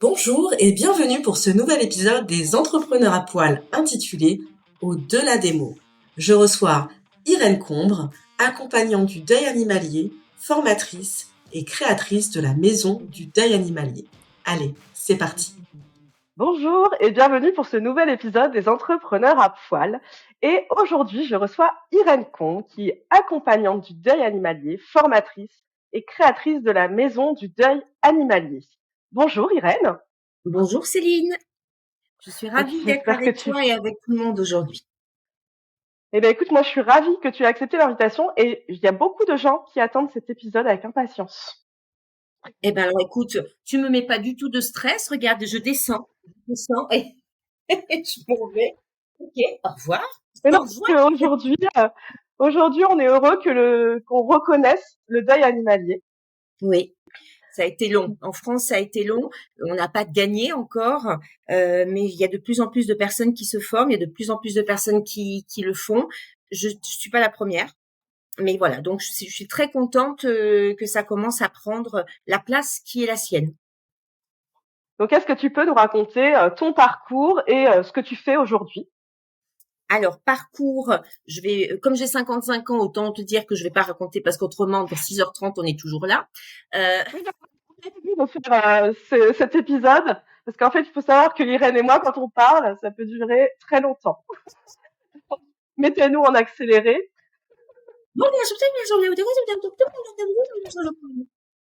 Bonjour et bienvenue pour ce nouvel épisode des Entrepreneurs à poil intitulé Au-delà des mots. Je reçois Irène Combre, accompagnante du deuil animalier, formatrice et créatrice de la Maison du deuil animalier. Allez, c'est parti. Bonjour et bienvenue pour ce nouvel épisode des Entrepreneurs à poil. Et aujourd'hui, je reçois Irène Combe, qui est accompagnante du deuil animalier, formatrice et créatrice de la Maison du deuil animalier. Bonjour Irène. Bonjour Céline, je suis ravie d'être J'espère que avec tu... toi et avec tout le monde aujourd'hui. Eh bien écoute, moi je suis ravie que tu aies accepté l'invitation et il y a beaucoup de gens qui attendent cet épisode avec impatience. Eh ben alors écoute, tu me mets pas du tout de stress, regarde, je descends et, et je m'en vais. Ok, au revoir, Mais au non, revoir. parce qu'aujourd'hui, on est heureux qu'on reconnaisse le deuil animalier. Oui, ça a été long. En France, ça a été long. On n'a pas gagné encore, mais il y a de plus en plus de personnes qui se forment, il y a de plus en plus de personnes qui le font. Je suis pas la première. Mais voilà, donc je suis très contente que ça commence à prendre la place qui est la sienne. Donc, est-ce que tu peux nous raconter ton parcours et ce que tu fais aujourd'hui? Alors, parcours, comme j'ai 55 ans, autant te dire que je vais pas raconter parce qu'autrement, dans 6h30, on est toujours là. Euh, Oui, de faire cet épisode, parce qu'en fait, il faut savoir que Irène et moi, quand on parle, ça peut durer très longtemps. Mettez-nous en accéléré.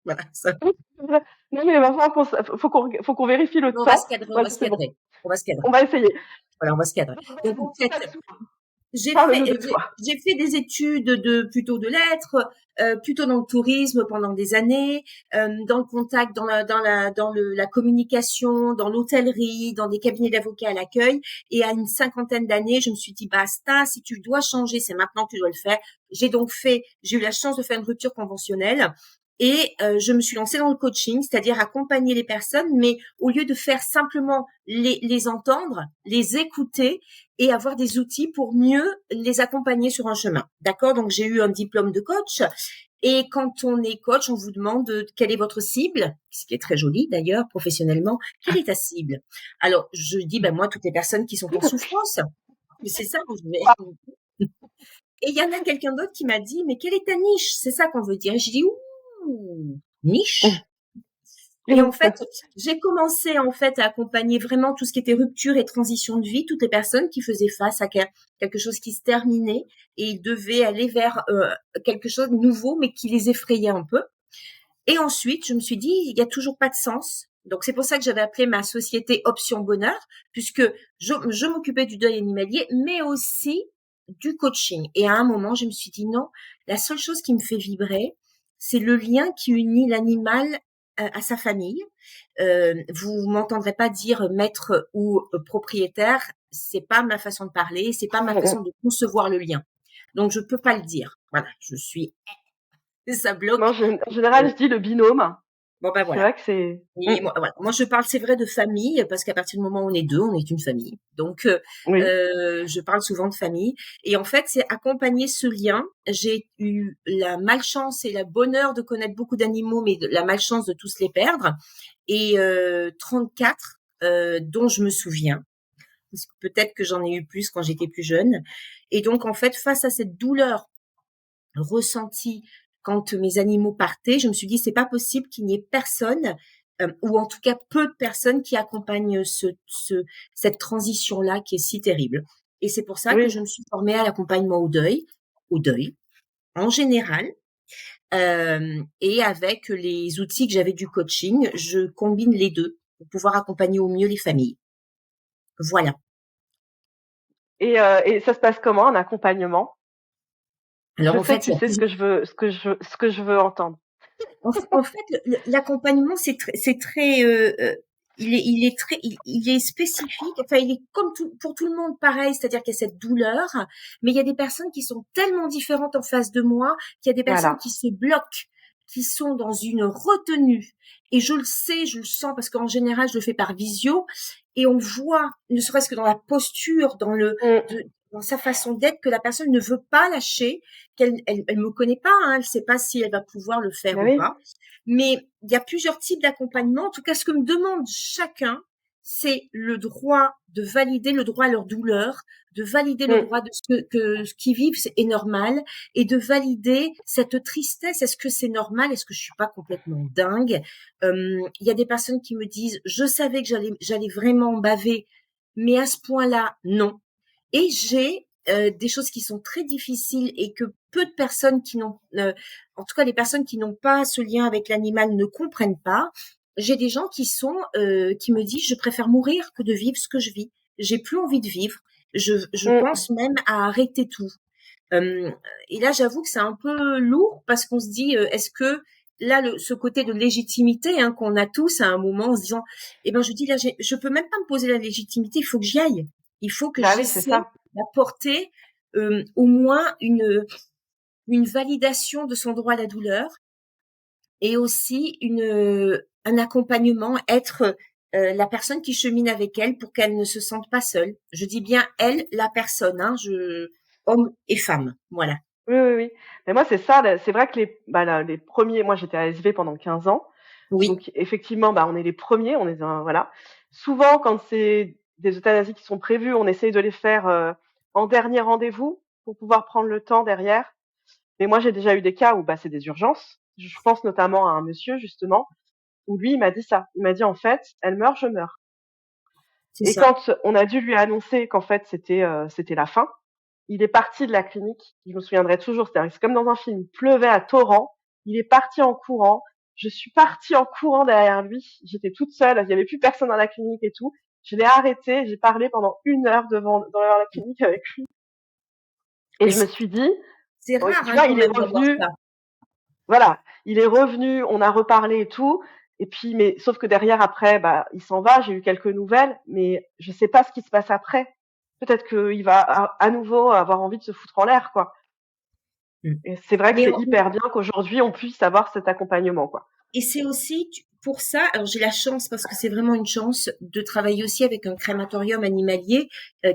voilà, ça, Non, mais maintenant, faut qu'on vérifie le on va temps. se cadrer, on va Voilà, se c'est bon. cadrer, on va se cadrer. On va essayer. Voilà, on va se cadrer. Donc, en fait, J'ai fait Parle-nous de toi. j'ai fait des études plutôt de lettres, plutôt dans le tourisme pendant des années, dans le contact, la communication, dans l'hôtellerie, dans des cabinets d'avocats à l'accueil. Et à une cinquantaine d'années, je me suis dit basta, si tu dois changer, c'est maintenant que tu dois le faire. J'ai eu la chance de faire une rupture conventionnelle. Et je me suis lancée dans le coaching, c'est-à-dire accompagner les personnes, mais au lieu de faire simplement les entendre, les écouter, et avoir des outils pour mieux les accompagner sur un chemin. D'accord? Donc, j'ai eu un diplôme de coach. Et quand on est coach, on vous demande quelle est votre cible, ce qui est très joli d'ailleurs, professionnellement. Quelle est ta cible? Alors, je dis, ben moi, toutes les personnes qui sont en souffrance. Mais c'est ça, je vais. Et il y en a quelqu'un d'autre qui m'a dit, mais quelle est ta niche? C'est ça qu'on veut dire. Et j'ai dit, ouh, niche? Et en fait, j'ai commencé en fait à accompagner vraiment tout ce qui était rupture et transition de vie, toutes les personnes qui faisaient face à quelque chose qui se terminait et ils devaient aller vers quelque chose de nouveau mais qui les effrayait un peu. Et ensuite, je me suis dit, il y a toujours pas de sens. Donc c'est pour ça que j'avais appelé ma société Option Bonheur, puisque je m'occupais du deuil animalier, mais aussi du coaching. Et à un moment, je me suis dit non, la seule chose qui me fait vibrer, c'est le lien qui unit l'animal à sa famille. Vous m'entendrez pas dire maître ou propriétaire, c'est pas ma façon de parler, c'est pas ma façon de concevoir le lien. Donc je peux pas le dire. Voilà, je suis ça bloque. Moi, en général, je dis le binôme. Bon ben C'est voilà. vrai que c'est... Et moi, voilà. Moi, je parle, c'est vrai, de famille, parce qu'à partir du moment où on est deux, on est une famille. Donc, Oui. je parle souvent de famille. Et en fait, c'est accompagner ce lien. J'ai eu la malchance et le bonheur de connaître beaucoup d'animaux, mais la malchance de tous les perdre. Et 34, dont je me souviens, parce que peut-être que j'en ai eu plus quand j'étais plus jeune. Et donc, en fait, face à cette douleur ressentie quand mes animaux partaient, je me suis dit c'est pas possible qu'il n'y ait personne ou en tout cas peu de personnes qui accompagnent cette transition là qui est si terrible. Et c'est pour ça que Oui. je me suis formée à l'accompagnement au deuil en général. Et avec les outils que j'avais du coaching, je combine les deux pour pouvoir accompagner au mieux les familles. Voilà. Et ça se passe comment, un accompagnement? Alors Je en sais que fait, tu il y a sais ce que je veux entendre. En fait, l'accompagnement, c'est très, il est spécifique. Enfin, il est comme pour tout le monde pareil, c'est-à-dire qu'il y a cette douleur, mais il y a des personnes qui sont tellement différentes en face de moi qu'il y a des personnes Voilà. qui se bloquent, qui sont dans une retenue. Et je le sais, je le sens parce qu'en général, je le fais par visio et on voit, ne serait-ce que dans la posture, Mm. dans sa façon d'être que la personne ne veut pas lâcher, elle me connaît pas, hein, elle sait pas si elle va pouvoir le faire Bah ou oui. pas. Mais il y a plusieurs types d'accompagnement. En tout cas, ce que me demande chacun, c'est le droit de valider le droit à leur douleur, de valider le droit de ce qu'ils vivent est normal, et de valider cette tristesse. Est-ce que c'est normal? Est-ce que je suis pas complètement dingue? Il y a des personnes qui me disent, je savais que j'allais vraiment baver, mais à ce point-là, non. Et j'ai des choses qui sont très difficiles et que peu de personnes qui n'ont, en tout cas les personnes qui n'ont pas ce lien avec l'animal ne comprennent pas. J'ai des gens qui me disent, je préfère mourir que de vivre ce que je vis. J'ai plus envie de vivre. Je pense même à arrêter tout. Euh, et là, j'avoue que c'est un peu lourd parce qu'on se dit, est-ce que là, ce côté de légitimité qu'on a tous à un moment en se disant, eh ben, je dis là, je peux même pas me poser la légitimité, il faut que j'y aille. Il faut que Bah oui, c'est j'essaie ça. d'apporter au moins une validation de son droit à la douleur et aussi un accompagnement, être la personne qui chemine avec elle pour qu'elle ne se sente pas seule. Je dis bien elle, la personne, homme et femme, voilà. Oui, oui, oui. Mais moi, c'est ça, c'est vrai que les premiers, moi, j'étais ASV pendant 15 ans. Oui, Donc, effectivement, on est les premiers, on est voilà. Souvent, quand c'est des euthanasies qui sont prévues, on essaye de les faire en dernier rendez-vous pour pouvoir prendre le temps derrière. Mais moi, j'ai déjà eu des cas où c'est des urgences. Je pense notamment à un monsieur, justement, où lui, il m'a dit ça. Il m'a dit, en fait, elle meurt, je meurs. c'est Et ça. quand on a dû lui annoncer qu'en fait, c'était la fin, il est parti de la clinique. Je me souviendrai toujours. C'est comme dans un film. Il pleuvait à torrent. Il est parti en courant. Je suis partie en courant derrière lui. J'étais toute seule. Il n'y avait plus personne dans la clinique et tout. Je l'ai arrêté. J'ai parlé pendant 1 heure dans la clinique avec lui. Et Mais je me suis dit, c'est oui, rare tu vois, quand il est même d'avoir revenu. ça. Voilà, il est revenu. On a reparlé et tout. Et puis, mais sauf que derrière, après, il s'en va. J'ai eu quelques nouvelles, mais je sais pas ce qui se passe après. Peut-être qu'il va à nouveau avoir envie de se foutre en l'air, quoi. Mm. Et c'est vrai que Mais c'est hyper bien qu'aujourd'hui on puisse avoir cet accompagnement, quoi. et c'est aussi pour ça, alors j'ai la chance parce que c'est vraiment une chance de travailler aussi avec un crématorium animalier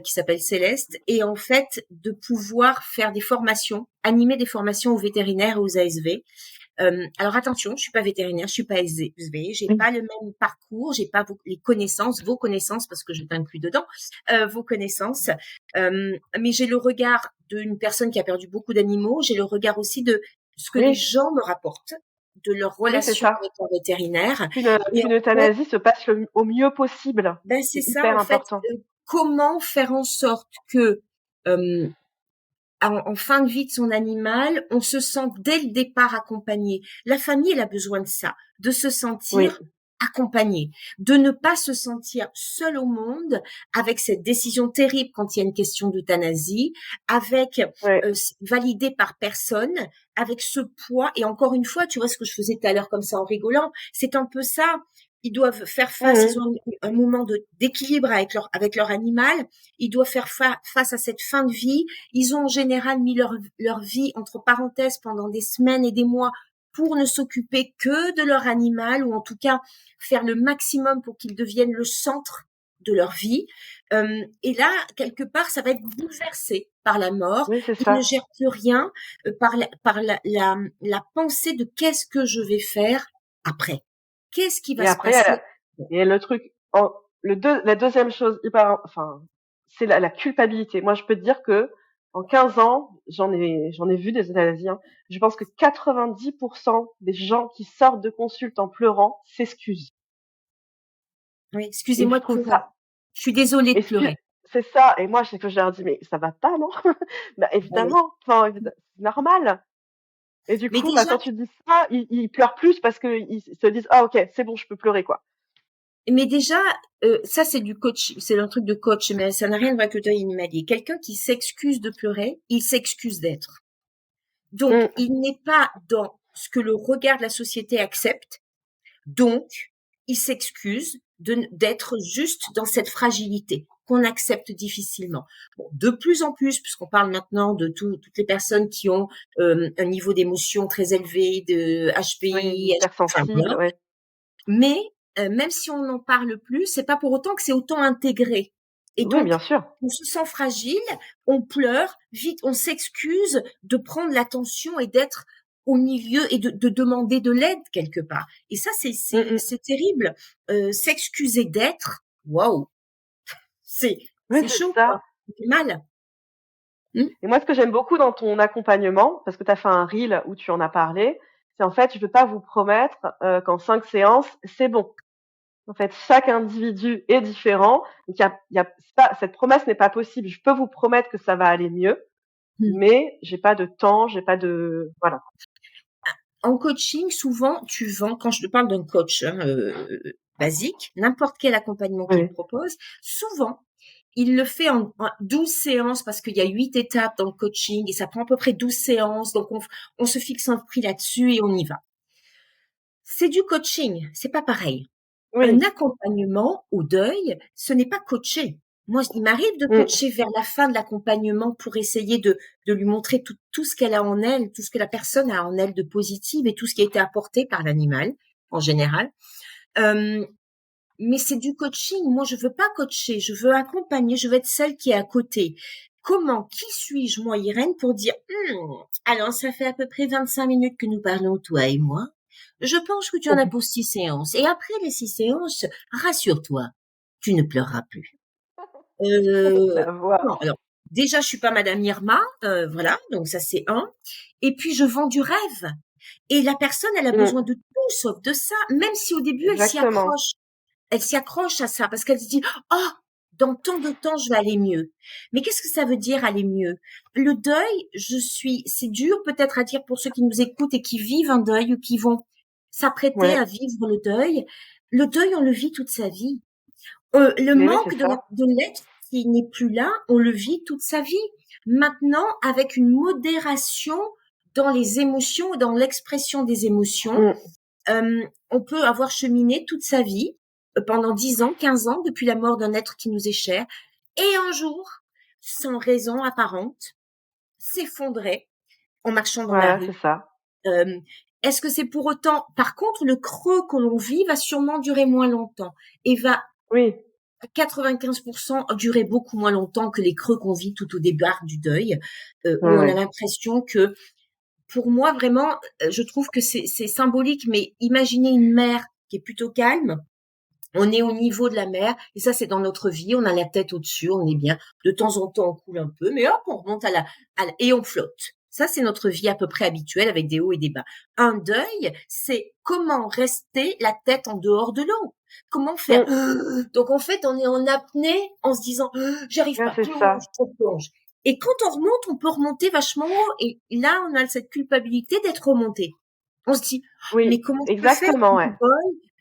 qui s'appelle Céleste et en fait de pouvoir faire des formations, animer des formations aux vétérinaires et aux ASV. Alors attention, je suis pas vétérinaire, je suis pas ASV, j'ai Mmh. pas le même parcours, j'ai pas les connaissances, vos connaissances parce que je t'inclus dedans, vos connaissances. Mais j'ai le regard d'une personne qui a perdu beaucoup d'animaux, j'ai le regard aussi de ce que les Oui, gens me rapportent, de leur oui, c'est relation ça. avec leur vétérinaire. Et Qu'une en fait, euthanasie se passe au mieux possible. ben c'est C'est ça hyper en fait, important. comment faire en sorte que euh, en fin de vie de son animal, on se sent dès le départ accompagné. La famille, elle a besoin de ça, de se Oui, sentir accompagné, de ne pas se sentir seul au monde avec cette décision terrible quand il y a une question d'euthanasie, avec ouais. validé par personne, avec ce poids. Et encore une fois, tu vois ce que je faisais tout à l'heure comme ça en rigolant, c'est un peu ça. Ils doivent faire face, ils Mmh. ont un moment d'équilibre avec leur animal, ils doivent faire face à cette fin de vie. Ils ont en général mis leur vie entre parenthèses pendant des semaines et des mois pour ne s'occuper que de leur animal ou en tout cas faire le maximum pour qu'ils deviennent le centre de leur vie. Et là, quelque part, ça va être bouleversé par la mort. Oui, c'est Ils ne ça. gèrent plus rien par la pensée de qu'est-ce que je vais faire après. Qu'est-ce qui va Et se après, passer? le truc, la deuxième chose hyper, enfin, c'est la culpabilité. Moi, je peux te dire que en 15 ans, j'en ai vu des euthanasies, hein. Je pense que 90% des gens qui sortent de consulte en pleurant s'excusent. Oui, Et je excusez-moi de trouve pleurer. ça Je suis désolée de excuse pleurer. c'est ça. Et moi, c'est que je leur dis: «Mais ça va pas, non?» Ah oui. Évidemment, enfin, c'est normal. Et du Mais coup, déjà, quand tu dis ça, ils pleurent plus parce qu'ils se disent: «Ah OK, c'est bon, je peux pleurer, quoi». Mais déjà, ça c'est du coach, c'est un truc de coach, mais ça n'a rien à voir avec le deuil animalier. Quelqu'un qui s'excuse de pleurer, il s'excuse d'être. Donc, Mmh. il n'est pas dans ce que le regard de la société accepte. Donc, il s'excuse d'être juste dans cette fragilité qu'on accepte difficilement. Bon, de plus en plus, puisqu'on parle maintenant de toutes les personnes qui ont un niveau d'émotion très élevé, de Oui, HPI, enfin hypersensible, voilà. ouais. Mais même si on n'en parle plus, c'est pas pour autant que c'est autant intégré. Et Oui, donc, bien sûr. on se sent fragile, on pleure, vite, on s'excuse de prendre l'attention et d'être au milieu et de demander de l'aide quelque part. Et ça, c'est terrible. S'excuser d'être, waouh, c'est Oui, c'est c'est chaud, ça. quoi. Ça fait mal. Mmh. Et moi, ce que j'aime beaucoup dans ton accompagnement, parce que tu as fait un reel où tu en as parlé, c'est en fait, je ne peux pas vous promettre qu'en 5 séances, c'est bon. En fait, chaque individu est différent. Donc, c'est pas, cette promesse n'est pas possible. Je peux vous promettre que ça va aller mieux, Mmh. mais j'ai pas de temps, j'ai pas de, voilà. En coaching, souvent, tu vends, quand je te parle d'un coach basique, n'importe quel accompagnement qu'il Oui, propose, souvent, il le fait en 12 séances parce qu'il y a 8 étapes dans le coaching et ça prend à peu près 12 séances. Donc, on se fixe un prix là-dessus et on y va. C'est du coaching, c'est pas pareil. Un oui, accompagnement au deuil, ce n'est pas coacher. Moi, il m'arrive de mmh, coacher vers la fin de l'accompagnement pour essayer de lui montrer tout ce qu'elle a en elle, tout ce que la personne a en elle de positif et tout ce qui a été apporté par l'animal en général. Euh, mais c'est du coaching. Moi, je veux pas coacher, je veux accompagner, je veux être celle qui est à côté. Qui suis-je, moi, Irène, pour dire, alors, ça fait à peu près 25 minutes que nous parlons, toi et moi. Je pense que tu en as pour 6 séances. Et après les 6 séances, rassure-toi, tu ne pleureras plus. la voix. Non, alors, déjà, je suis pas Madame Irma, voilà, donc ça c'est un. Et puis, je vends du rêve. Et la personne, elle a besoin Mmh, de tout sauf de ça, même si au début, elle s'y exactement. accroche. Elle s'y accroche à ça parce qu'elle se dit, oh, dans tant de temps, je vais aller mieux. Mais qu'est-ce que ça veut dire aller mieux? Le deuil, c'est dur peut-être à dire pour ceux qui nous écoutent et qui vivent un deuil ou qui vont s'apprêter à Ouais, vivre le deuil. Le deuil, on le vit toute sa vie. Le mais oui, c'est manque ça. de l'être qui n'est plus là, on le vit toute sa vie. Maintenant, avec une modération dans les émotions, dans l'expression des émotions, Mmh, on peut avoir cheminé toute sa vie, pendant 10 ans, 15 ans, depuis la mort d'un être qui nous est cher, et un jour, sans raison apparente, s'effondrer en marchant dans la voilà, c'est rue. ça. Euh, Est-ce que c'est pour autant, par contre, le creux que l'on vit va sûrement durer moins longtemps et va Oui, à 95% durer beaucoup moins longtemps que les creux qu'on vit tout au départ du deuil, où ouais, on a ouais. l'impression que, pour moi, vraiment, je trouve que c'est symbolique, mais imaginez une mer qui est plutôt calme. On est au niveau de la mer, et ça, c'est dans notre vie. On a la tête au-dessus, on est bien. De temps en temps, on coule un peu, mais hop, on remonte et on flotte. Ça, c'est notre vie à peu près habituelle avec des hauts et des bas. Un deuil, c'est comment rester la tête en dehors de l'eau. Comment faire? Mmh, Donc, en fait, on est en apnée en se disant, j'arrive ouais, pas, c'est plonge, ça. je plonge. Et quand on remonte, on peut remonter vachement haut. Et là, on a cette culpabilité d'être remonté. On se dit, mais Oui, comment je peux faire? exactement, ouais.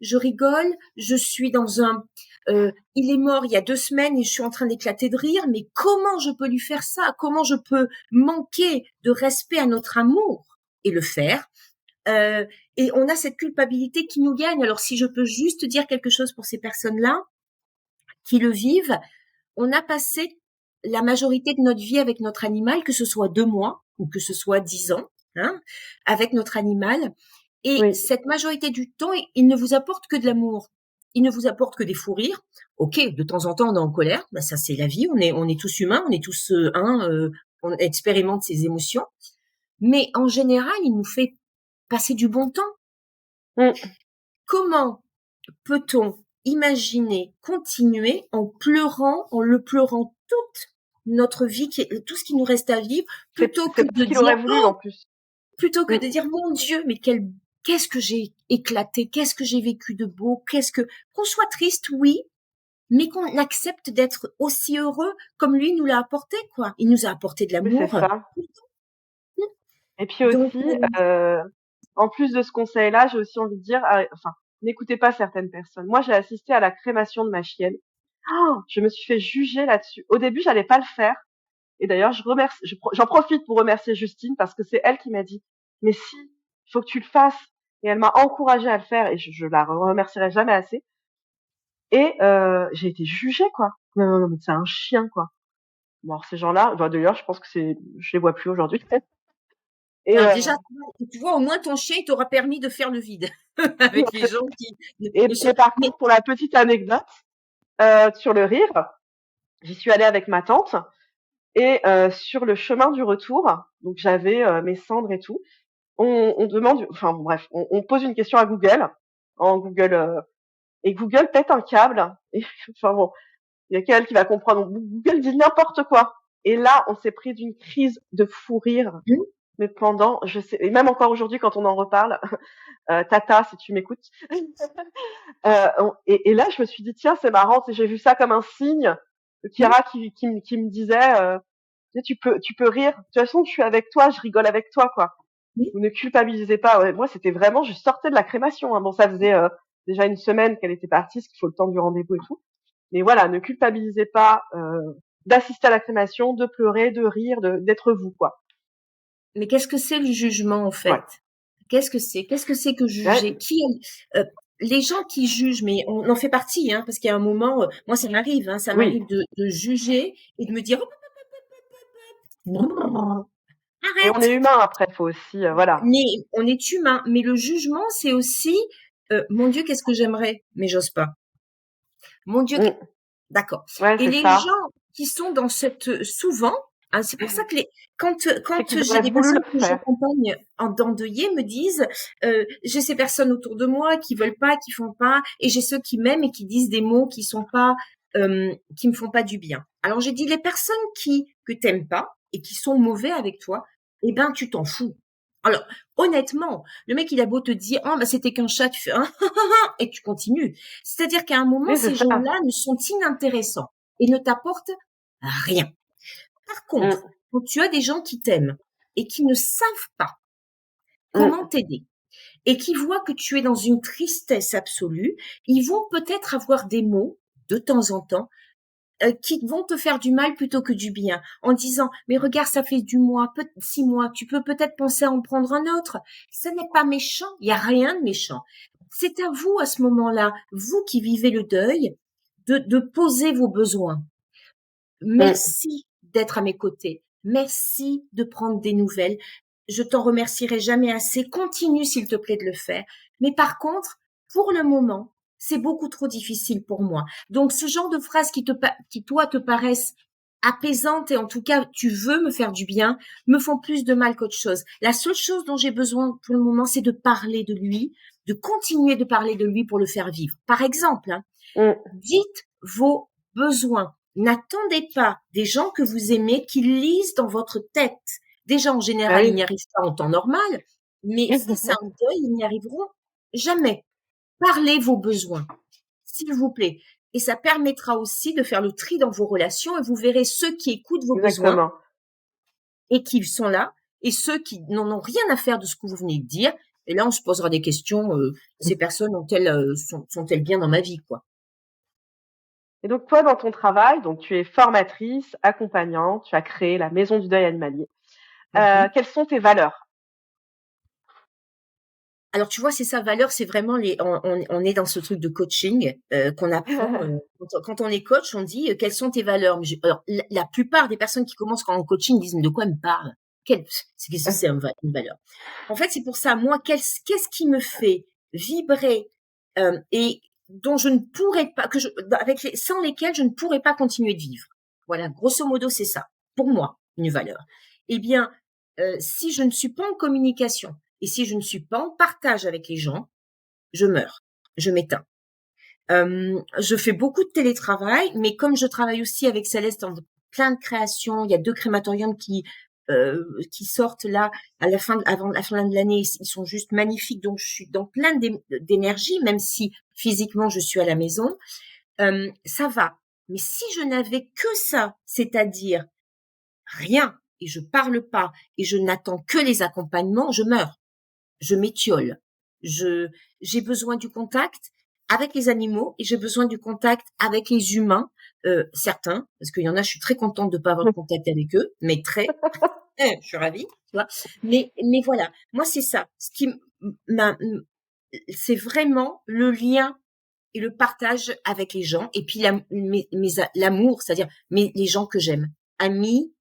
Je rigole, je suis dans il est mort il y a 2 semaines et je suis en train d'éclater de rire, mais comment je peux lui faire ça? Comment je peux manquer de respect à notre amour et le faire? Euh, et on a cette culpabilité qui nous gagne. Alors si je peux juste dire quelque chose pour ces personnes-là qui le vivent, on a passé la majorité de notre vie avec notre animal, que ce soit 2 mois ou que ce soit 10 ans, hein, avec notre animal. Et Oui, cette majorité du temps, il ne vous apporte que de l'amour. Il ne vous apporte que des fous rires. Ok, de temps en temps, on est en colère. Ben, ça, c'est la vie. On est tous humains. On est tous on expérimente ces émotions. Mais en général, il nous fait passer du bon temps. mmh, Comment peut-on imaginer continuer en le pleurant toute notre vie, tout ce qui nous reste à vivre, plutôt que c'est pas de ce qu'il dire, aurait voulu en plus. Mmh, mon Dieu, mais qu'est-ce que j'ai éclaté, qu'est-ce que j'ai vécu de beau, qu'on soit triste, oui, mais qu'on accepte d'être aussi heureux comme lui nous l'a apporté, quoi. Il nous a apporté de oui, c'est l'amour. ça. Et puis Donc, aussi, en plus de ce conseil-là, j'ai aussi envie de dire, enfin, n'écoutez pas certaines personnes. Moi, j'ai assisté à la crémation de ma chienne. Je me suis fait juger là-dessus. Au début, j'allais pas le faire. Et d'ailleurs, j'en profite pour remercier Justine parce que c'est elle qui m'a dit, mais si, il faut que tu le fasses. Et elle m'a encouragée à le faire et je la remercierai jamais assez. Et j'ai été jugée, quoi. Non, non, non, mais c'est un chien, quoi. Bon, alors, ces gens-là, bah, d'ailleurs, je pense que je les vois plus aujourd'hui. Et alors déjà, tu vois, au moins ton chien, il t'aura permis de faire le vide avec les gens qui. et, Mais, et par contre, pour la petite anecdote sur le rire, J'y suis allée avec ma tante et sur le chemin du retour, donc j'avais mes cendres et tout. On demande, enfin bon, bref, on pose une question à Google, en Google, et Google pète un câble. Et, enfin bon, il y a qu'elle qui va comprendre. Donc, Google dit n'importe quoi. Et là, on s'est pris d'une crise de fou rire. Mmh. Mais pendant, je sais, et même encore aujourd'hui quand on en reparle, Tata, si tu m'écoutes, et là, je me suis dit tiens, c'est marrant, j'ai vu ça comme un signe. Mmh. Kira qui me disait, tu peux rire. De toute façon, je suis avec toi, je rigole avec toi, quoi. Oui. Vous ne culpabilisez pas. Ouais, moi, c'était vraiment, je sortais de la crémation. Hein. Bon, ça faisait déjà une semaine qu'elle était partie, parce qu'il faut le temps du rendez-vous et tout. Mais voilà, ne culpabilisez pas d'assister à la crémation, de pleurer, de rire, d'être vous, quoi. Mais qu'est-ce que c'est le jugement en Ouais. fait? Qu'est-ce que c'est? Qu'est-ce que c'est que juger? Ouais. Les gens qui jugent, mais on en fait partie, hein, parce qu'il y a un moment, moi ça m'arrive, hein, ça Oui. m'arrive de juger et de me dire Et on arrête. est humain après, faut aussi, voilà. Mais on est humain. Mais le jugement, c'est aussi mon Dieu, qu'est-ce que j'aimerais, mais j'ose pas. Mon Dieu, Mm. d'accord. Ouais, Et c'est les ça. gens qui sont dans cette souvent, hein, c'est pour ça que C'est quand qu'ils j'ai auraient des voulu personnes le que faire. j'accompagne en d'endeuillés me disent j'ai ces personnes autour de moi qui veulent pas, qui font pas, et j'ai ceux qui m'aiment et qui disent des mots qui sont pas qui me font pas du bien. Alors j'ai dit les personnes que t'aimes pas et qui sont mauvais avec toi, eh ben tu t'en fous. Alors honnêtement, le mec il a beau te dire ah bah c'était qu'un chat, tu fais et tu continues. C'est-à-dire qu'à un moment, Oui, c'est ces ça. gens-là ne sont inintéressants et ne t'apportent rien. Par contre, Mm. quand tu as des gens qui t'aiment et qui ne savent pas comment Mm. t'aider et qui voient que tu es dans une tristesse absolue, ils vont peut-être avoir des mots de temps en temps qui vont te faire du mal plutôt que du bien, en disant mais regarde ça fait 6 mois, tu peux peut-être penser à en prendre un autre. Ce n'est pas méchant, il y a rien de méchant. C'est à vous à ce moment-là, vous qui vivez le deuil, de poser vos besoins. Mm. Merci d'être à mes côtés. Merci de prendre des nouvelles. Je t'en remercierai jamais assez. Continue, s'il te plaît, de le faire. Mais par contre, pour le moment, c'est beaucoup trop difficile pour moi. Donc, ce genre de phrases qui toi te paraissent apaisantes et en tout cas, tu veux me faire du bien, me font plus de mal qu'autre chose. La seule chose dont j'ai besoin pour le moment, c'est de parler de lui, de continuer de parler de lui pour le faire vivre. Par exemple, hein, Mm. dites vos besoins. N'attendez pas des gens que vous aimez qu'ils lisent dans votre tête. Déjà, en Ah général, ils oui. n'y arrivent pas en temps normal, mais face à un deuil, ils n'y arriveront jamais. Parlez vos besoins, s'il vous plaît. Et ça permettra aussi de faire le tri dans vos relations et vous verrez ceux qui écoutent vos besoins Exactement. et qui sont là et ceux qui n'en ont rien à faire de ce que vous venez de dire. Et là, on se posera des questions. Ces personnes sont-elles bien dans ma vie, quoi. Et donc toi, dans ton travail, donc tu es formatrice, accompagnante, tu as créé la Maison du deuil animalier. Mhm. Quelles sont tes valeurs? Alors tu vois, c'est ça, valeur, c'est vraiment on est dans ce truc de coaching qu'on apprend. Quand on est coach, on dit quelles sont tes valeurs. Mais alors la plupart des personnes qui commencent en coaching disent mais de quoi elle me parle? Qu'est-ce que c'est une valeur? En fait, c'est pour ça, moi, qu'est-ce qui me fait vibrer et dont je ne pourrais pas, sans lesquels je ne pourrais pas continuer de vivre. Voilà, grosso modo, c'est ça. Pour moi, une valeur. Eh bien, si je ne suis pas en communication et si je ne suis pas en partage avec les gens, je meurs, je m'éteins. Je fais beaucoup de télétravail, mais comme je travaille aussi avec Céleste dans plein de créations, il y a 2 crématoriums qui sortent là avant la fin de l'année. Ils sont juste magnifiques, donc je suis dans plein d'énergie, même si physiquement je suis à la maison. Ça va. Mais si je n'avais que ça, c'est-à-dire rien, et je parle pas, et je n'attends que les accompagnements, je meurs. Je m'étiole. J'ai besoin du contact avec les animaux et j'ai besoin du contact avec les humains, certains, parce qu'il y en a, je suis très contente de pas avoir de contact avec eux, mais très, je suis ravie, tu vois. Mais voilà, moi c'est ça. Ce qui m'a, c'est vraiment le lien et le partage avec les gens et puis l'amour, c'est-à-dire les gens que j'aime, amis,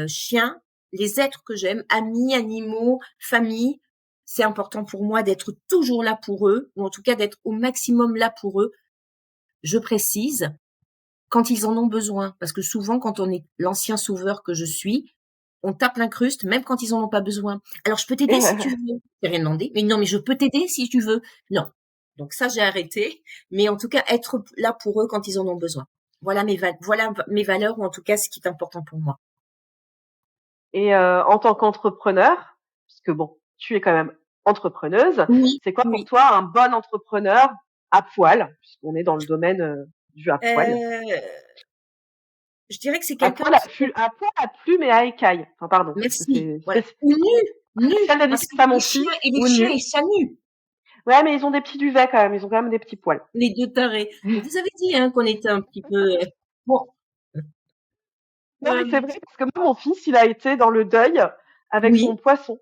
chiens, les êtres que j'aime, amis, animaux, famille. C'est important pour moi d'être toujours là pour eux, ou en tout cas d'être au maximum là pour eux. Je précise, quand ils en ont besoin. Parce que souvent, quand on est l'ancien sauveur que je suis, on tape l'incruste, même quand ils en ont pas besoin. Alors, je peux t'aider si tu veux. J'ai rien demandé. Mais non, mais je peux t'aider si tu veux. Non. Donc ça, j'ai arrêté. Mais en tout cas, être là pour eux quand ils en ont besoin. Voilà mes valeurs, ou en tout cas, ce qui est important pour moi. Et en tant qu'entrepreneur, parce que bon, tu es quand même entrepreneuse, Oui, c'est quoi pour oui. toi un bon entrepreneur à poil, puisqu'on est dans le domaine du à poil? Euh, je dirais que c'est À quelqu'un poil, qui... à poil, à plume et à écaille. Enfin, pardon, parce que Merci. c'est Voilà. Ou nu, spécial parce que dédicace à mon les chiens, fils, et les ou chiens, nu. ils s'annuent. Ouais, mais ils ont des petits duvets quand même, ils ont quand même des petits poils. Les deux tarés. On vous avait dit hein, qu'on était un petit peu... Bon. Non, mais c'est Euh, vrai, parce que moi, mon fils, il a été dans le deuil avec son oui. poisson.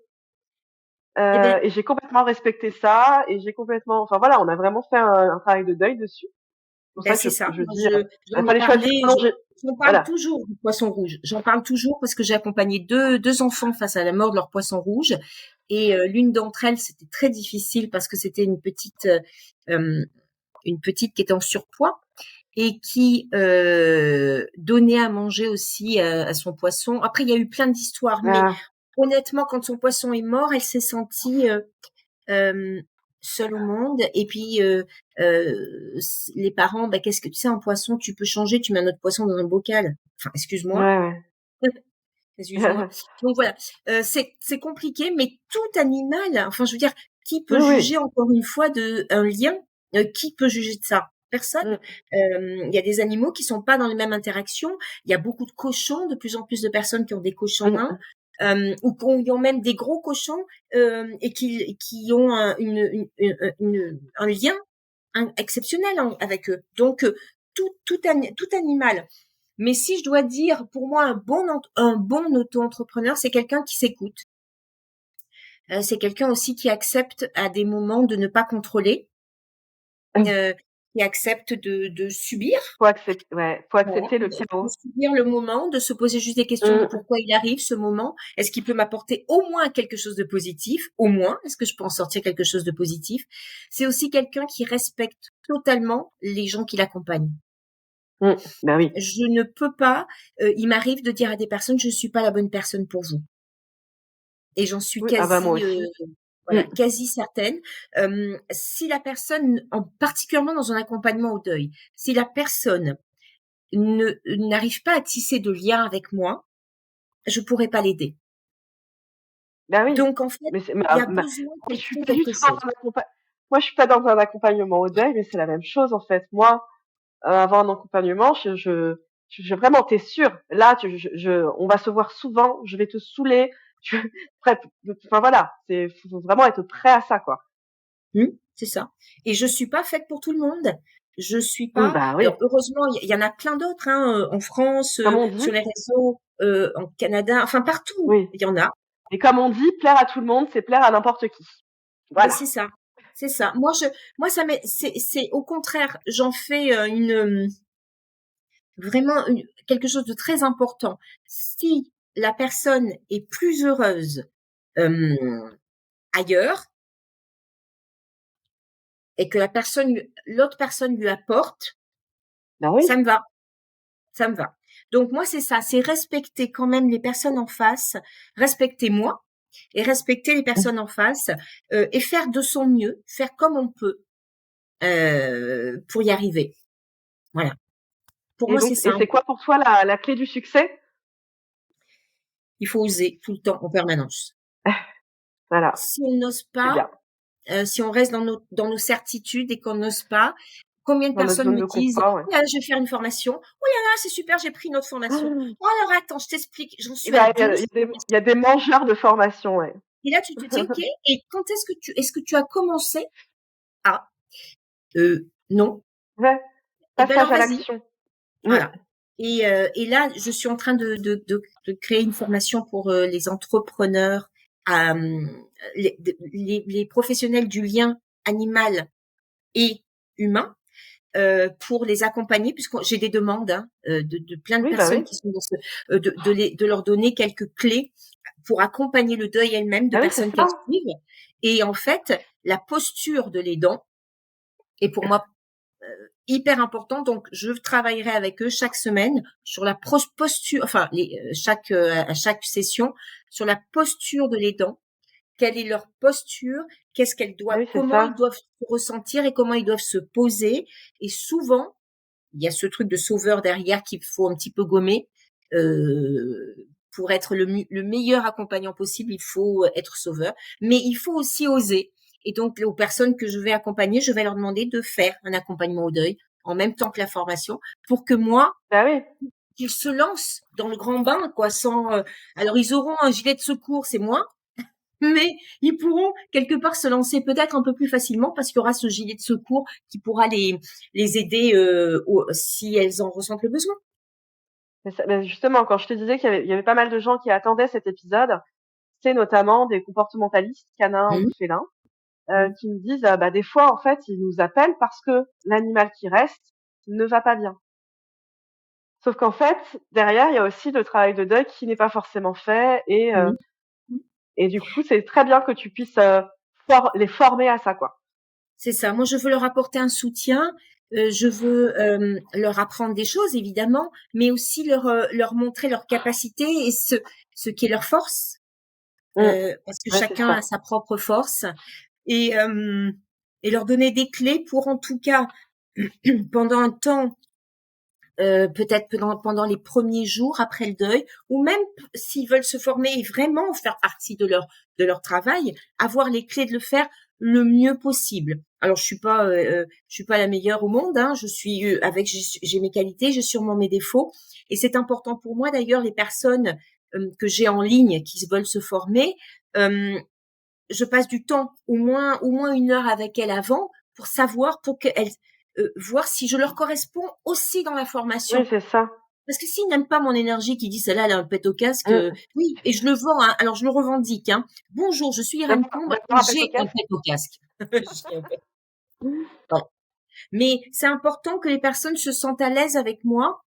Eh ben, Et j'ai complètement respecté ça, et j'ai complètement, enfin voilà, on a vraiment fait un travail de deuil dessus. C'est pour ben ça que c'est ça. je Moi, dis, j'en ai fallait choisir parlé. un nom, J'en parle voilà. toujours du poisson rouge. J'en parle toujours parce que j'ai accompagné deux enfants face à la mort de leur poisson rouge. Et l'une d'entre elles, c'était très difficile parce que c'était une petite qui était en surpoids et qui donnait à manger aussi à son poisson. Après, il y a eu plein d'histoires, mais Ah, honnêtement, quand son poisson est mort, elle s'est sentie euh, seule au monde. Et puis les parents, bah, qu'est-ce que tu sais, un poisson, tu peux changer, tu mets un autre poisson dans un bocal. Enfin, excuse-moi. ouais, Excuse-moi. ouais. Donc voilà, c'est compliqué, mais tout animal, enfin je veux dire, qui peut Oui, oui. juger encore une fois de un lien? Qui peut juger de ça? Personne. Mm, Il y a des animaux qui sont pas dans les mêmes interactions. Il y a beaucoup de cochons, de plus en plus de personnes qui ont des cochons nains, mm. ou qui ont même des gros cochons et qui ont un lien exceptionnel avec eux. Donc tout animal. Mais si je dois dire, pour moi, un bon auto-entrepreneur, c'est quelqu'un qui s'écoute. C'est quelqu'un aussi qui accepte à des moments de ne pas contrôler, euh, qui accepte de subir, Faut voilà, accepter le de chaos. subir le moment, de se poser juste des questions de Mm. pourquoi il arrive ce moment. Est-ce qu'il peut m'apporter au moins quelque chose de positif? Au moins, est-ce que je peux en sortir quelque chose de positif? C'est aussi quelqu'un qui respecte totalement les gens qui l'accompagnent. Mm. Ben oui. Je ne peux pas, il m'arrive de dire à des personnes, je suis pas la bonne personne pour vous. Et j'en suis Oui, ah bah moi aussi. Mm. voilà, quasi certaine. Si la personne, particulièrement dans un accompagnement au deuil, si la personne n'arrive pas à tisser de lien avec moi, je pourrais pas l'aider. Ben oui. Donc en fait, Mais c'est, il y a besoin moi, je qu'elle suis crée pas du quelque tout dans chose. moi, je suis pas dans un accompagnement au deuil, mais c'est la même chose, en fait. Moi, avoir un accompagnement, vraiment, t'es sûr. Là, on va se voir souvent, je vais te saouler. Tu, prêt, enfin voilà, faut vraiment être prêt à ça, quoi. C'est ça. Et je suis pas faite pour tout le monde. Je suis Mm, pas. bah oui. Alors heureusement, il y en a plein d'autres hein, en France, Comme on sur dit, les réseaux, en Canada, enfin partout. oui. Il y en a. Et comme on dit, plaire à tout le monde, c'est plaire à n'importe qui. Ben Voilà. c'est ça. C'est ça. Moi c'est au contraire, j'en fais vraiment quelque chose de très important. Si la personne est plus heureuse ailleurs et que l'autre personne lui apporte, Bah ça oui. me va. Ça me va. Donc moi, c'est ça, c'est respecter quand même les personnes en face, respecter moi et respecter les personnes en face et faire de son mieux, faire comme on peut pour y arriver. Voilà. Pour moi, c'est Et ça. c'est quoi pour toi la clé du succès? Il faut oser tout le temps, en permanence. Voilà. Si on n'ose C'est pas, bien. si on reste dans nos certitudes et qu'on n'ose pas, combien de Dans notre personnes zone me de disent, confort, ouais. oh là, je vais faire une formation. Oh là là, c'est super, j'ai pris une autre formation. Oh alors attends, je t'explique, j'en Et suis à ben, 12. il y a des mangeurs de formation, ouais. Et là, tu te dis, OK, et quand est-ce que tu as commencé? Ah, non. Ouais. Eh ben Passage alors, à vas-y. l'action. Mm. Voilà. Et là, je suis en train de créer une formation pour les entrepreneurs, les professionnels du lien animal et humain, pour les accompagner, puisque j'ai des demandes hein, de plein de Oui, bah personnes oui. qui sont dans de leur donner quelques clés pour accompagner le deuil elle-même de Bah oui, c'est personnes ça. qu'elles suivent. Et en fait, la posture de l'aidant est pour moi hyper important. Donc, je travaillerai avec eux chaque semaine sur la posture, enfin, à chaque session, sur la posture de l'aidant. Quelle est leur posture? Qu'est-ce qu'elles Ah doivent, oui, c'est comment ils ça. doivent se ressentir et comment ils doivent se poser. Et souvent, il y a ce truc de sauveur derrière qu'il faut un petit peu gommer. Pour être le meilleur accompagnant possible, il faut être sauveur, mais il faut aussi oser. Et donc, aux personnes que je vais accompagner, je vais leur demander de faire un accompagnement au deuil en même temps que la formation pour que moi, Bah oui. qu'ils se lancent dans le grand bain, quoi, sans, alors ils auront un gilet de secours, c'est moi, mais ils pourront quelque part se lancer peut-être un peu plus facilement parce qu'il y aura ce gilet de secours qui pourra les aider si elles en ressentent le besoin. Mais justement, quand je te disais qu'il y avait pas mal de gens qui attendaient cet épisode, c'est notamment des comportementalistes canins ou Mmh. félins Mmh. qui me disent bah des fois en fait ils nous appellent parce que l'animal qui reste ne va pas bien. Sauf qu'en fait derrière il y a aussi le travail de deuil qui n'est pas forcément fait Oui. et du coup c'est très bien que tu puisses les former à ça quoi. C'est ça. Moi, je veux leur apporter un soutien. Je veux leur apprendre des choses, évidemment, mais aussi leur montrer leur capacité et ce qui est leur force, Mmh. parce que Ouais, c'est chacun a ça. sa propre force, et, euh, et leur donner des clés pour, en tout cas, pendant un temps, peut-être pendant les premiers jours après le deuil, ou même s'ils veulent se former et vraiment faire partie de leur travail, avoir les clés de le faire le mieux possible. Alors je suis pas la meilleure au monde, hein, je suis j'ai mes qualités, j'ai sûrement mes défauts, et c'est important pour moi d'ailleurs les personnes que j'ai en ligne qui veulent se former. euh, je passe du temps, au moins 1 heure avec elles avant pour savoir, pour qu'elles voir si je leur corresponds aussi dans la Oui, formation. c'est ça. Parce que s'ils n'aiment pas mon énergie, qui dit celle-là, elle a un pet au casque, Mmh. oui, et je le vends, hein, alors je le revendique. Hein. Bonjour, je suis Irène Combe et D'accord, un pet au j'ai un casque. pet au casque. J'ai un pet. Voilà. Mais c'est important que les personnes se sentent à l'aise avec moi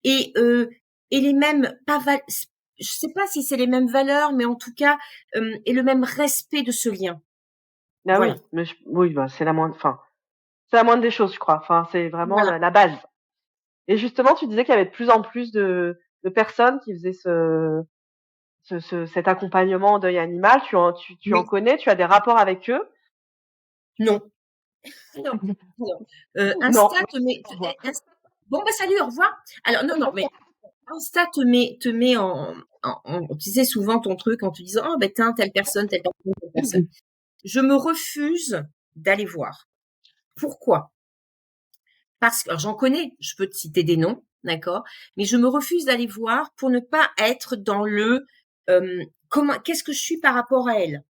et, euh, et les mêmes, pas je sais pas si c'est les mêmes valeurs, mais en tout cas, et le même respect de ce lien. Ah Voilà. oui, mais oui, bah, c'est la moindre des choses, je crois. Enfin, c'est vraiment Voilà. la base. Et justement, tu disais qu'il y avait de plus en plus de personnes qui faisaient cet accompagnement en deuil animal. Tu en Oui. connais, tu as des rapports avec eux? Non. Non. Non. Non, Insta mais te met, au revoir. bon, bah, salut, au revoir. Alors, non, non, mais Insta te met tu sais, souvent ton truc en te disant, oh, ben, telle personne, telle personne, telle personne. Je me refuse d'aller voir. Pourquoi? Parce que, alors, j'en connais, je peux te citer des noms, d'accord? Mais je me refuse d'aller voir pour ne pas être dans qu'est-ce que je suis par rapport à elle?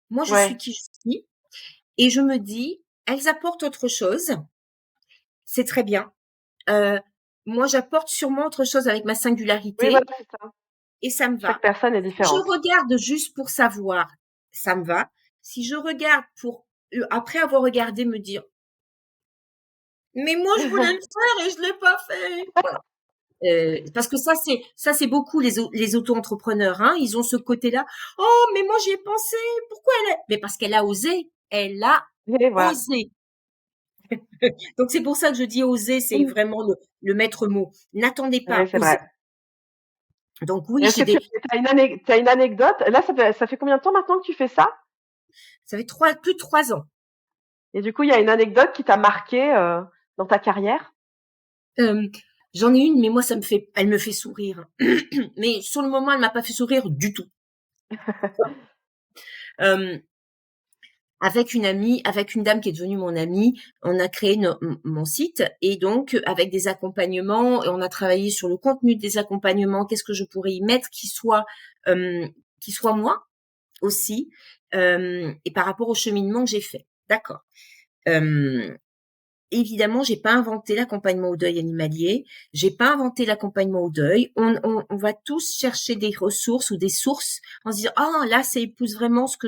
Moi, je suis Ouais. qui je suis. Et je me dis, elles apportent autre chose. C'est très bien. Euh, moi, j'apporte sûrement autre chose avec ma Oui, voilà, singularité c'est ça. et ça me Chaque va. personne est Si je différente. regarde juste pour savoir, ça me va. Si je regarde pour, après avoir regardé, me dire, mais moi, je voulais le faire et je l'ai pas fait. Voilà. Parce que ça, c'est beaucoup les auto-entrepreneurs, hein. Ils ont ce côté-là. Oh, mais moi, j'y ai pensé. Pourquoi elle est? Mais parce qu'elle a osé. Elle a Et voilà. osé. Donc, c'est pour ça que je dis oser, c'est vraiment le maître mot. N'attendez Oui, pas, c'est osez. vrai. Donc, oui, Est-ce que tu as une anecdote? Là, ça fait combien de temps maintenant que tu fais ça? ça fait plus de 3 ans. Et du coup, il y a une anecdote qui t'a marqué dans ta carrière? Euh, J'en ai une, mais moi, elle me fait sourire. Mais sur le moment, elle m'a pas fait sourire du tout. Euh, Avec une amie, avec une dame qui est devenue mon amie, on a créé mon site et donc avec des accompagnements, et on a travaillé sur le contenu des accompagnements, qu'est-ce que je pourrais y mettre euh, qui soit moi aussi, et par rapport au cheminement que j'ai fait. D'accord. Euh, Évidemment, j'ai pas inventé l'accompagnement au deuil animalier, j'ai pas inventé l'accompagnement au deuil. On va tous chercher des ressources ou des sources en se disant, ah, là, ça épouse vraiment ce que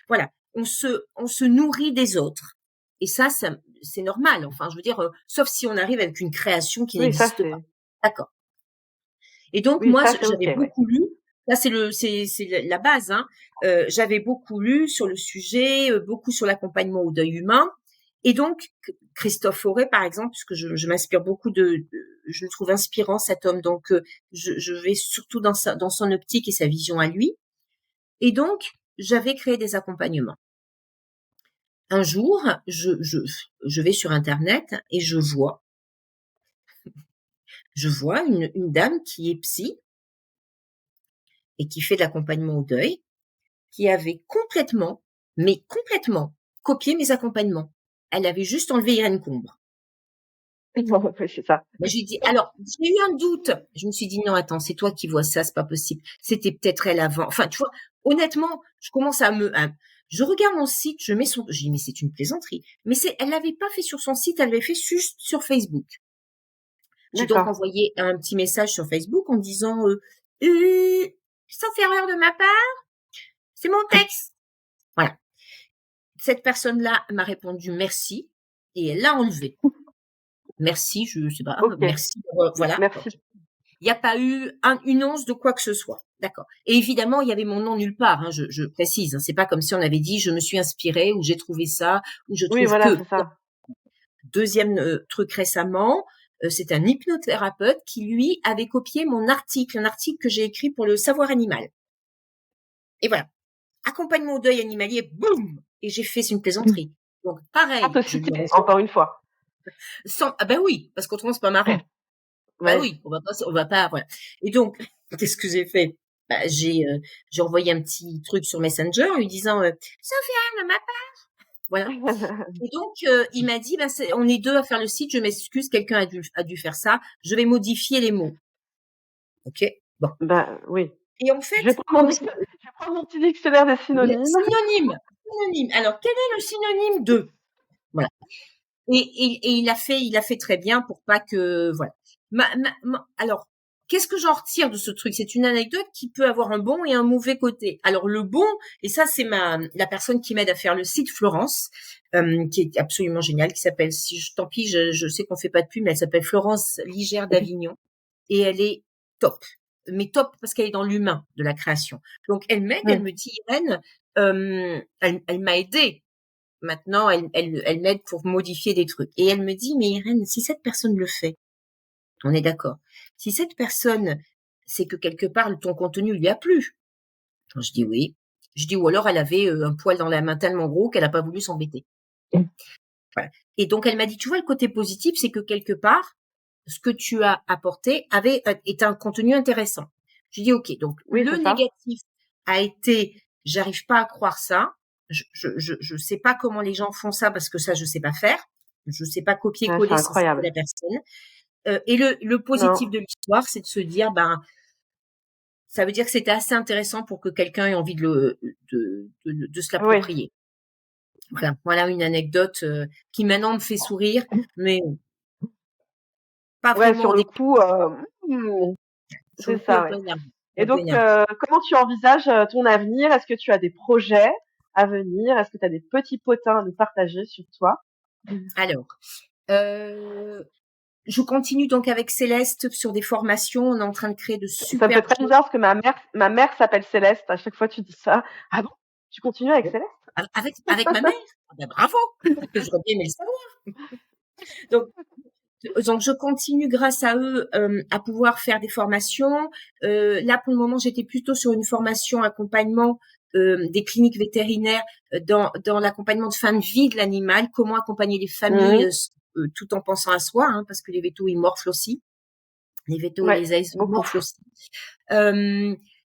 voilà. On se nourrit des autres. Et ça, c'est normal. Enfin, je veux dire, sauf si on arrive avec une création qui Oui, ça n'existe pas. c'est D'accord. Et donc, oui, moi, ça c'est OK, j'avais ouais. beaucoup lu. Là, c'est la base, hein. J'avais beaucoup lu sur le sujet, beaucoup sur l'accompagnement au deuil humain. Et donc, Christophe Auré, par exemple, puisque je m'inspire beaucoup je le trouve inspirant cet homme, donc je vais surtout dans son optique et sa vision à lui. Et donc, j'avais créé des accompagnements. Un jour, je vais sur Internet et je vois une dame qui est psy et qui fait de l'accompagnement au deuil, qui avait complètement copié mes accompagnements. Elle avait juste enlevé Irène Combre. C'est ça. Mais j'ai dit, alors, j'ai eu un doute. Je me suis dit, non, attends, c'est toi qui vois ça, c'est pas possible. C'était peut-être elle avant. Enfin, tu vois, honnêtement, je commence je regarde mon site, je dis, mais c'est une plaisanterie. Mais elle l'avait pas fait sur son site, elle l'avait fait juste sur Facebook. J'ai donc envoyé un petit message sur Facebook en disant, sauf erreur de ma part, c'est mon texte. Voilà. Cette personne-là m'a répondu merci et elle l'a enlevé. Merci, je sais pas, merci, voilà. Merci. Il n'y a pas eu une once de quoi que ce soit. D'accord. Et évidemment, il y avait mon nom nulle part, hein, je précise. Hein, c'est pas comme si on avait dit je me suis inspirée ou j'ai trouvé ça ou je trouve oui, voilà, que. C'est ça. Deuxième truc récemment, c'est un hypnothérapeute qui lui avait copié un article que j'ai écrit pour le savoir animal. Et voilà. Accompagnement au deuil animalier, boum. Et j'ai fait une plaisanterie. Donc pareil. Encore une fois. Ben oui, parce qu'autrement c'est pas marrant. Ouais. Bah oui, on va pas, voilà. Et donc, qu'est-ce que j'ai fait? Bah, j'ai envoyé un petit truc sur Messenger en lui disant, Sophia, de ma part. Voilà. Et donc, il m'a dit, on est deux à faire le site, je m'excuse, quelqu'un a dû faire ça, je vais modifier les mots. Ok? Bon. Oui. Et en fait. Je vais prendre mon petit dictionnaire des synonymes. Synonyme. Alors, quel est le synonyme de? Voilà. Et il a fait très bien pour pas que, voilà. Alors, qu'est-ce que j'en retire de ce truc? C'est une anecdote qui peut avoir un bon et un mauvais côté. Alors, le bon, et ça, c'est la personne qui m'aide à faire le site, Florence, qui est absolument géniale, qui s'appelle, tant pis, je sais qu'on fait pas de pub, mais elle s'appelle Florence Ligère d'Avignon. Et elle est top. Mais top parce qu'elle est dans l'humain de la création. Donc, elle m'aide, elle me dit, Irène, elle m'a aidée. Maintenant, elle m'aide pour modifier des trucs. Et elle me dit, mais Irène, si cette personne le fait, on est d'accord. Si cette personne, c'est que quelque part, ton contenu lui a plu. Je dis oui. Je dis, ou alors elle avait un poil dans la main tellement gros qu'elle n'a pas voulu s'embêter. Voilà. Et donc, elle m'a dit, tu vois, le côté positif, c'est que quelque part, ce que tu as apporté est un contenu intéressant. Je dis, ok. Donc, le négatif a été, j'arrive pas à croire ça. Je sais pas comment les gens font ça parce que ça, je sais pas faire. Je sais pas copier-coller sans la personne. Et le positif de l'histoire, c'est de se dire, ça veut dire que c'était assez intéressant pour que quelqu'un ait envie de se l'approprier. Oui. Voilà une anecdote qui maintenant me fait sourire, mais pas vraiment. Sur le coup, c'est ça. Ouais. Et donc, comment tu envisages ton avenir? Est-ce que tu as des projets à venir? Est-ce que tu as des petits potins à nous partager sur toi? Alors, je continue donc avec Céleste sur des formations. On est en train de créer de super. Ça me fait très bizarre parce que ma mère s'appelle Céleste. À chaque fois, tu dis ça. Ah bon? Tu continues avec Céleste? Avec ma mère? Bravo! J'aurais bien aimé le savoir. Donc, je continue grâce à eux à pouvoir faire des formations. Là, pour le moment, j'étais plutôt sur une formation accompagnement des cliniques vétérinaires dans l'accompagnement de fin de vie de l'animal. Comment accompagner les familles tout en pensant à soi, hein, parce que les vétos, ils morflent aussi. Les vétos et les ASV morflent aussi.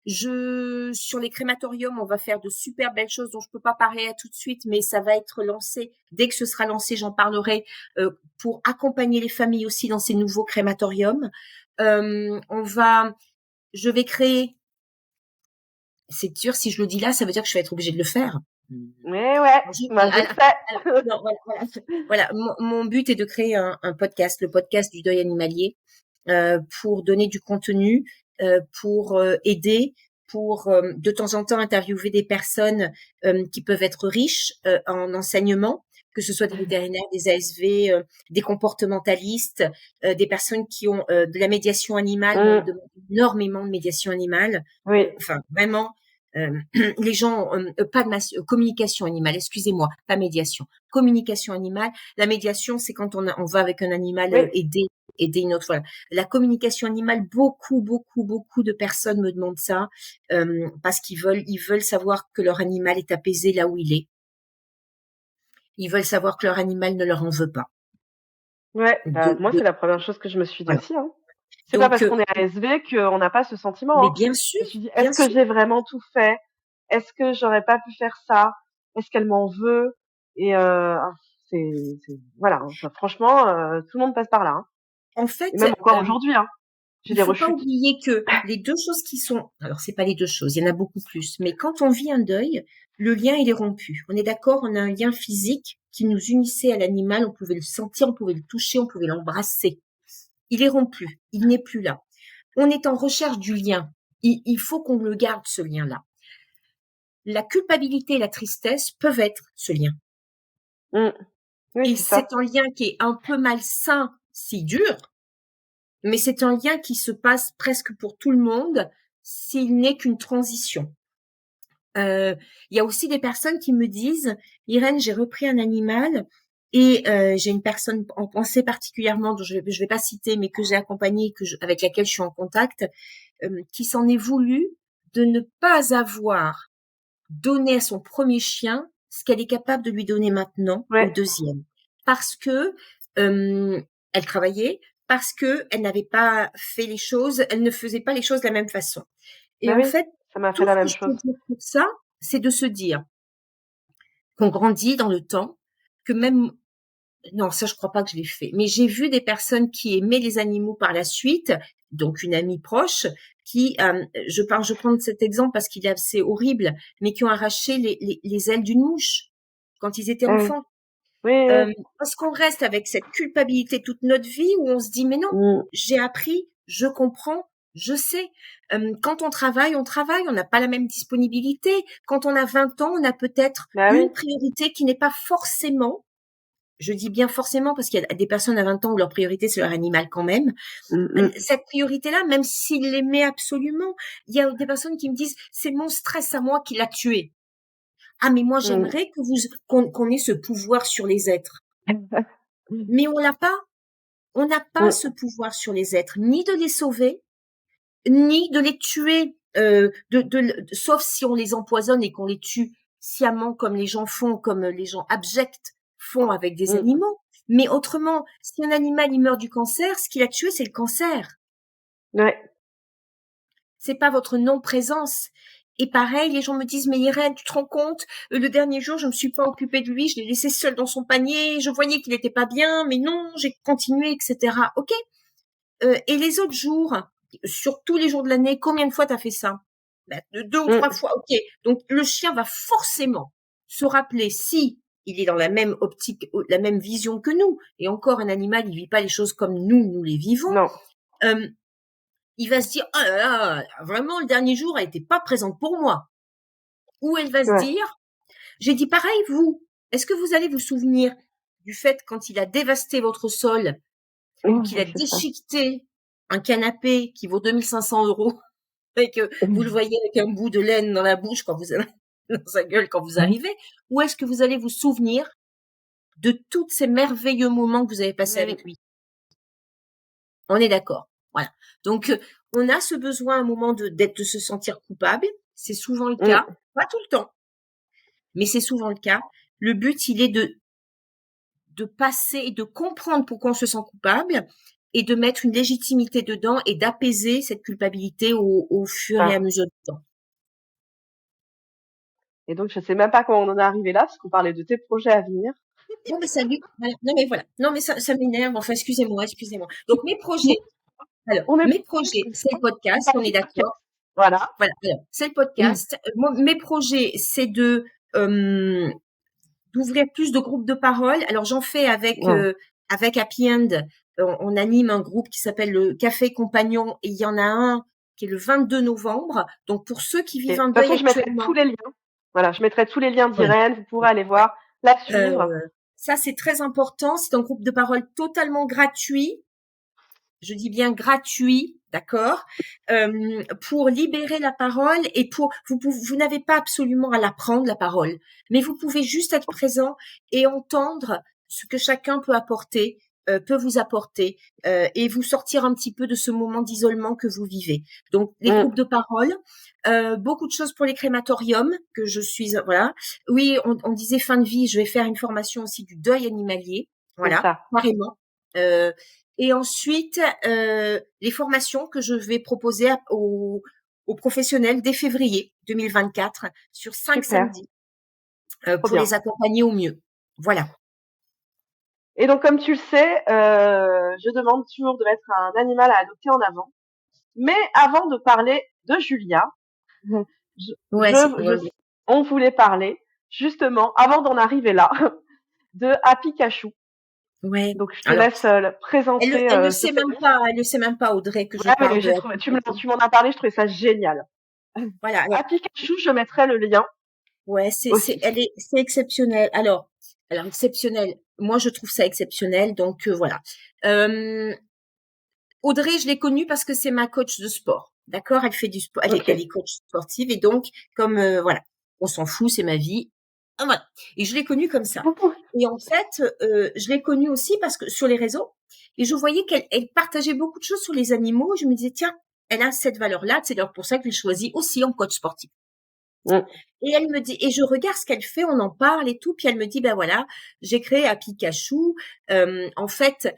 Sur les crématoriums, on va faire de super belles choses dont je peux pas parler tout de suite, mais ça va être lancé. Dès que ce sera lancé, j'en parlerai pour accompagner les familles aussi dans ces nouveaux crématoriums. Je vais créer. C'est sûr, si je le dis là, ça veut dire que je vais être obligée de le faire. Mais ouais, voilà. Mon but est de créer un podcast, le podcast du deuil animalier, pour donner du contenu, pour aider, pour de temps en temps interviewer des personnes qui peuvent être riches en enseignement, que ce soit des vétérinaires, des ASV, des comportementalistes, des personnes qui ont de la médiation animale, on demande énormément de médiation animale. Oui. Enfin, vraiment, les gens, pas de communication animale, excusez-moi, pas médiation, communication animale. La médiation, c'est quand on va avec un animal aider une autre. Voilà. La communication animale, beaucoup de personnes me demandent ça parce qu'ils veulent savoir que leur animal est apaisé là où il est. Ils veulent savoir que leur animal ne leur en veut pas. Ouais, moi, c'est la première chose que je me suis dit voilà. aussi. Hein. C'est pas parce qu'on est ASV qu'on n'a pas ce sentiment. Mais hein. bien sûr. Je me suis dit, est-ce que j'ai vraiment tout fait? Est-ce que j'aurais pas pu faire ça? Est-ce qu'elle m'en veut? Et voilà. Enfin, franchement, tout le monde passe par là. Hein. En fait, et même encore aujourd'hui, j'ai il des faut rechutes. pas oublier que les deux choses qui sont, alors c'est pas les deux choses, il y en a beaucoup plus, mais quand on vit un deuil, le lien il est rompu. On est d'accord, on a un lien physique qui nous unissait à l'animal, on pouvait le sentir, on pouvait le toucher, on pouvait l'embrasser. Il est rompu, il n'est plus là. On est en recherche du lien. Il faut qu'on le garde, ce lien-là. La culpabilité et la tristesse peuvent être ce lien. Oui, et c'est un lien qui est un peu malsain, si dur, mais c'est un lien qui se passe presque pour tout le monde s'il n'est qu'une transition. Il y a aussi des personnes qui me disent, Irène, j'ai repris un animal et j'ai une personne en pensée particulièrement dont je vais pas citer, mais que j'ai accompagnée, avec laquelle je suis en contact, qui s'en est voulu de ne pas avoir donné à son premier chien ce qu'elle est capable de lui donner maintenant au deuxième, parce que elle travaillait, parce que elle n'avait pas fait les choses, elle ne faisait pas les choses de la même façon. Et en fait, ça m'a fait tout la ce même que je chose. peux dire pour ça, c'est de se dire qu'on grandit dans le temps, que même, non, ça je crois pas que je l'ai fait, mais j'ai vu des personnes qui aimaient les animaux par la suite, donc une amie proche, qui, je prends cet exemple parce qu'il est assez horrible, mais qui ont arraché les ailes d'une mouche quand ils étaient enfants. Parce qu'on reste avec cette culpabilité toute notre vie où on se dit mais non, j'ai appris, je comprends, je sais. Quand on travaille, on n'a pas la même disponibilité. Quand on a 20 ans, on a peut-être une priorité qui n'est pas forcément, je dis bien forcément parce qu'il y a des personnes à 20 ans où leur priorité c'est leur animal quand même. Cette priorité-là, même s'ils l'aimaient absolument, il y a des personnes qui me disent c'est mon stress à moi qui l'a tué. Ah mais moi j'aimerais que qu'on ait ce pouvoir sur les êtres. Mais on l'a pas. On n'a pas ce pouvoir sur les êtres, ni de les sauver, ni de les tuer, sauf si on les empoisonne et qu'on les tue sciemment comme les gens font, comme les gens abjects font avec des animaux. Mais autrement, si un animal il meurt du cancer, ce qu'il a tué, c'est le cancer. Ouais. C'est pas votre non-présence. Et pareil, les gens me disent, mais Irène, tu te rends compte, le dernier jour, je me suis pas occupée de lui, je l'ai laissé seul dans son panier, je voyais qu'il était pas bien, mais non, j'ai continué, etc. Ok. Et les autres jours, sur tous les jours de l'année, combien de fois t'as fait ça? 2 ou 3 fois. Ok. Donc, le chien va forcément se rappeler si il est dans la même optique, la même vision que nous. Et encore, un animal, il vit pas les choses comme nous les vivons. Non. Il va se dire, oh là là, vraiment, le dernier jour, elle était pas présente pour moi. Ou elle va se dire, j'ai dit pareil, vous, est-ce que vous allez vous souvenir du fait quand il a dévasté votre sol, qu'il a déchiqueté un canapé qui vaut 2500 € et que vous le voyez avec un bout de laine dans la bouche quand dans sa gueule quand vous arrivez, ou est-ce que vous allez vous souvenir de tous ces merveilleux moments que vous avez passés avec lui? On est d'accord. Voilà. Donc, on a ce besoin à un moment de se sentir coupable. C'est souvent le cas. Pas tout le temps. Mais c'est souvent le cas. Le but, il est de passer et de comprendre pourquoi on se sent coupable et de mettre une légitimité dedans et d'apaiser cette culpabilité au fur et à mesure du temps. Et donc, je sais même pas comment on en est arrivé là, parce qu'on parlait de tes projets à venir. Non, mais salut. Non, mais voilà. Non, mais ça m'énerve. Enfin, excusez-moi. Donc, mes projets. Alors, mes projets, c'est le podcast, on est d'accord. Voilà. Alors, c'est le podcast. Mes projets, c'est d'ouvrir plus de groupes de parole. Alors, j'en fais avec Happy End. On anime un groupe qui s'appelle le Café Compagnon et il y en a un qui est le 22 novembre. Donc, pour ceux qui vivent un deuil actuellement. Je mettrai tous les liens. Voilà, je mettrai tous les liens d'Irène. Vous pourrez aller voir, la suivre. Ça, c'est très important. C'est un groupe de parole totalement gratuit. je dis bien gratuit, d'accord, pour libérer la parole et vous n'avez pas absolument à la prendre la parole, mais vous pouvez juste être présent et entendre ce que chacun peut vous apporter et vous sortir un petit peu de ce moment d'isolement que vous vivez. Donc les groupes de parole, beaucoup de choses pour les crématoriums que je suis voilà. Oui, on disait fin de vie, je vais faire une formation aussi du deuil animalier, voilà, carrément. Et ensuite les formations que je vais proposer aux professionnels dès février 2024 sur 5 samedis pour les accompagner au mieux. Voilà. Et donc, comme tu le sais, je demande toujours de mettre un animal à adopter en avant. Mais avant de parler de Julia, on voulait parler, justement, avant d'en arriver là, de Happy Cachou. Ouais. Donc, je te laisse présenter. Elle ne sait même pas, Audrey, que je parle de tu m'en as parlé, je trouvais ça génial. Voilà. Alors, Happy Cachou, je mettrai le lien. Ouais, c'est exceptionnel. Alors exceptionnel. Moi, je trouve ça exceptionnel. Donc voilà. Audrey, je l'ai connue parce que c'est ma coach de sport. D'accord, elle fait du sport, elle est coach sportive et donc comme voilà, on s'en fout, c'est ma vie. Voilà. Et je l'ai connue comme ça. Et en fait, je l'ai connue aussi parce que sur les réseaux et je voyais qu'elle partageait beaucoup de choses sur les animaux. Et je me disais tiens, elle a cette valeur-là, c'est d'ailleurs pour ça que je l'ai choisie aussi en coach sportif. Et elle me dit, et je regarde ce qu'elle fait, on en parle et tout, puis elle me dit, ben voilà, j'ai créé Happy Cachou. En fait,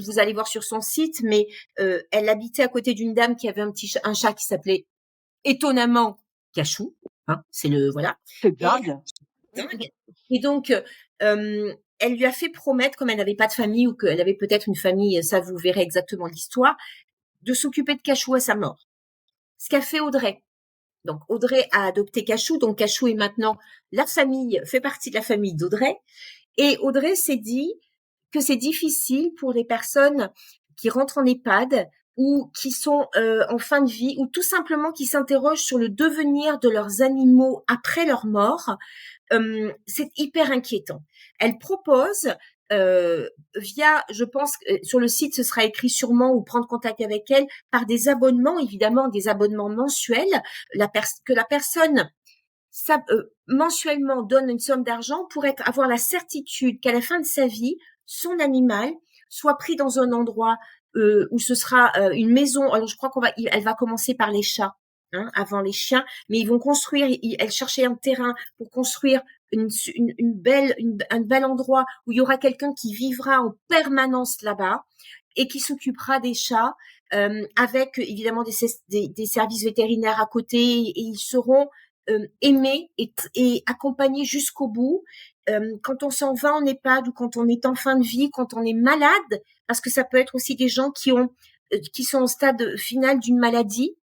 vous allez voir sur son site, mais elle habitait à côté d'une dame qui avait un chat qui s'appelait étonnamment Cachou. Hein, c'est le voilà. C'est dingue. Et donc, elle lui a fait promettre, comme elle n'avait pas de famille ou qu'elle avait peut-être une famille, ça vous verrez exactement l'histoire, de s'occuper de Cachou à sa mort. Ce qu'a fait Audrey. Donc Audrey a adopté Cachou, donc Cachou est maintenant fait partie de la famille d'Audrey. Et Audrey s'est dit que c'est difficile pour les personnes qui rentrent en EHPAD ou qui sont en fin de vie ou tout simplement qui s'interrogent sur le devenir de leurs animaux après leur mort. C'est hyper inquiétant. Elle propose je pense sur le site ce sera écrit sûrement ou prendre contact avec elle par des abonnements, évidemment des abonnements mensuels, que la personne mensuellement donne une somme d'argent pour avoir la certitude qu'à la fin de sa vie, son animal soit pris dans un endroit où ce sera une maison. Alors je crois elle va commencer par les chats. Hein, avant les chiens, mais ils vont construire. Elle cherchait un terrain pour construire un bel endroit où il y aura quelqu'un qui vivra en permanence là-bas et qui s'occupera des chats avec évidemment des services vétérinaires à côté et ils seront aimés et accompagnés jusqu'au bout. Quand on s'en va en EHPAD ou quand on est en fin de vie, quand on est malade, parce que ça peut être aussi des gens qui sont au stade final d'une maladie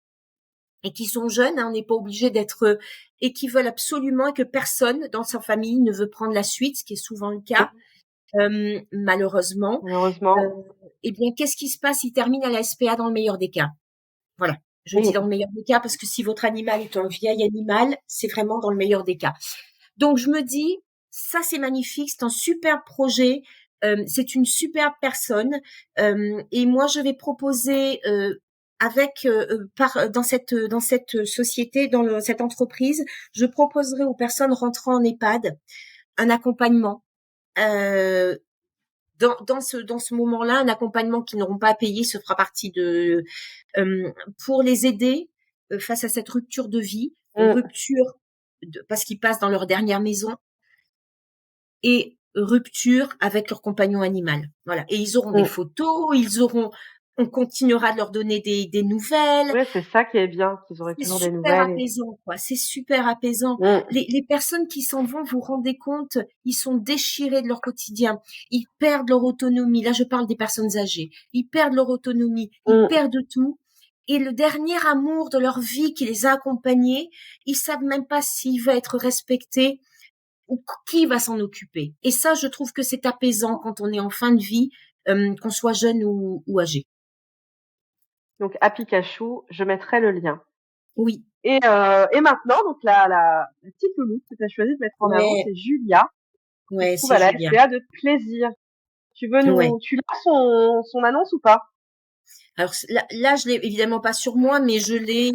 et qui sont jeunes, hein, on n'est pas obligé d'être et qui veulent absolument et que personne dans sa famille ne veut prendre la suite, ce qui est souvent le cas, malheureusement. Eh bien, qu'est-ce qui se passe? Ils terminent à la SPA dans le meilleur des cas. Voilà. Je dis dans le meilleur des cas parce que si votre animal est un vieil animal, c'est vraiment dans le meilleur des cas. Donc, je me dis, ça c'est magnifique, c'est un super projet, c'est une superbe personne et moi je vais proposer dans cette société, cette entreprise, je proposerai aux personnes rentrant en EHPAD un accompagnement. Dans ce moment-là, un accompagnement qu'ils n'auront pas à payer se fera partie pour les aider face à cette rupture de vie, parce qu'ils passent dans leur dernière maison et rupture avec leur compagnon animal. Voilà. Et ils auront des photos, on continuera de leur donner des nouvelles. Oui, c'est ça qui est bien, qu'ils auraient toujours des nouvelles. C'est super apaisant. Les personnes qui s'en vont, vous vous rendez compte, ils sont déchirés de leur quotidien. Ils perdent leur autonomie. Là, je parle des personnes âgées. Ils perdent leur autonomie. Ils perdent tout. Et le dernier amour de leur vie qui les a accompagnés, ils savent même pas s'il va être respecté ou qui va s'en occuper. Et ça, je trouve que c'est apaisant quand on est en fin de vie, qu'on soit jeune ou âgé. Donc, Happy Cachou, je mettrai le lien. Oui. Et maintenant, donc la petite louloute que tu as choisi de mettre en avant, c'est Julia. Ouais, c'est Julia. SPA de plaisir. Tu veux tu l'as son annonce ou pas? Alors là, je l'ai évidemment pas sur moi, mais je l'ai.